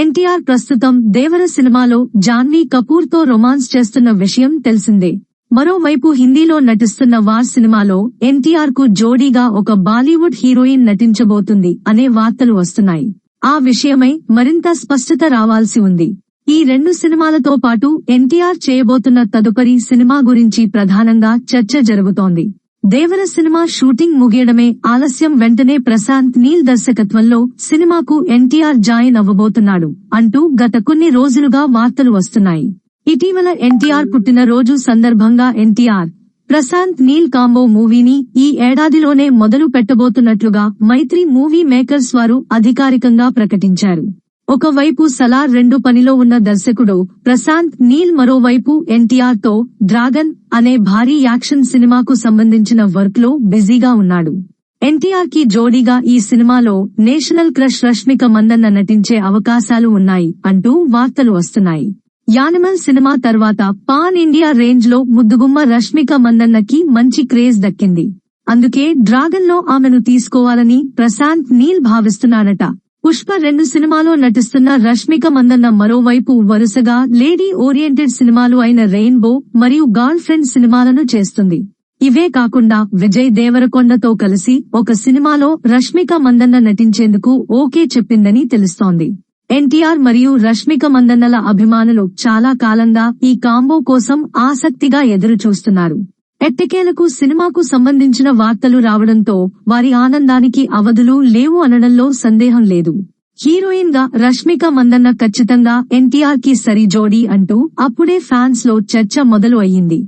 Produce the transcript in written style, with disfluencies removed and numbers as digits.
ఎన్టీఆర్ ప్రస్తుతం దేవర సినిమాలో జాన్వీ కపూర్ తో రొమాన్స్ చేస్తున్న విషయం తెలిసిందే. మరోవైపు హిందీలో నటిస్తున్న వార్ సినిమాలో ఎన్టీఆర్ కు జోడీగా ఒక బాలీవుడ్ హీరోయిన్ నటించబోతుంది అనే వార్తలు వస్తున్నాయి. ఆ విషయమై మరింత స్పష్టత రావాల్సి ఉంది. ఈ 2 సినిమాలతో పాటు ఎన్టీఆర్ చేయబోతున్న తదుపరి సినిమా గురించి ప్రధానంగా చర్చ జరుగుతోంది. దేవర సినిమా షూటింగ్ ముగియడమే ఆలస్యం. వెంటనే ప్రశాంత్ నీల్ దర్శకత్వంలో సినిమాకు ఎన్టీఆర్ జాయిన్ అవ్వబోతున్నాడు అంటూ గత కొన్ని రోజులుగా వార్తలు వస్తున్నాయి. ఇటీవల ఎన్టీఆర్ పుట్టినరోజు సందర్భంగా ఎన్టీఆర్, ప్రశాంత్ నీల్ కాంబో మూవీని ఈ ఏడాదిలోనే మొదలు పెట్టబోతున్నట్లుగా మైత్రి మూవీ మేకర్స్ వారు అధికారికంగా ప్రకటించారు. ఒకవైపు సలార్ 2 పనిలో ఉన్న దర్శకుడు ప్రశాంత్ నీల్, మరోవైపు ఎన్టీఆర్ తో డ్రాగన్ అనే భారీ యాక్షన్ సినిమాకు సంబంధించిన వర్క్ లో బిజీగా ఉన్నాడు. ఎన్టీఆర్ కి జోడీగా ఈ సినిమాలో నేషనల్ క్రష్ రష్మిక మందన్న నటించే అవకాశాలు ఉన్నాయి అంటూ వార్తలు వస్తున్నాయి. యానిమల్ సినిమా తర్వాత పాన్ ఇండియా రేంజ్ లో ముద్దుగుమ్మ రష్మిక మందన్నకి మంచి క్రేజ్ దక్కింది. అందుకే డ్రాగన్ లో ఆమెను తీసుకోవాలని ప్రశాంత్ నీల్ భావిస్తున్నాడట. పుష్ప 2 సినిమాలో నటిస్తున్న రష్మిక మందన్న మరోవైపు వరుసగా లేడీ ఓరియంటెడ్ సినిమాలు అయిన రెయిన్బో మరియు గర్ల్ ఫ్రెండ్ సినిమాలను చేస్తుంది. ఇవే కాకుండా విజయ్ దేవరకొండతో కలిసి ఒక సినిమాలో రష్మిక మందన్న నటించేందుకు ఓకే చెప్పిందని తెలుస్తోంది. ఎన్టీఆర్ మరియు రష్మిక మందన్నల అభిమానులు చాలా కాలంగా ఈ కాంబో కోసం ఆసక్తిగా ఎదురు చూస్తున్నారు. ఎట్టకేలకు సినిమాకు సంబంధించిన వార్తలు రావడంతో వారి ఆనందానికి అవధులు లేవు అనడంలో సందేహం లేదు. హీరోయిన్ గా రష్మిక మందన్న ఖచ్చితంగా ఎన్టీఆర్ కి సరి జోడీ అంటూ అప్పుడే ఫ్యాన్స్ లో చర్చ మొదలు అయ్యింది.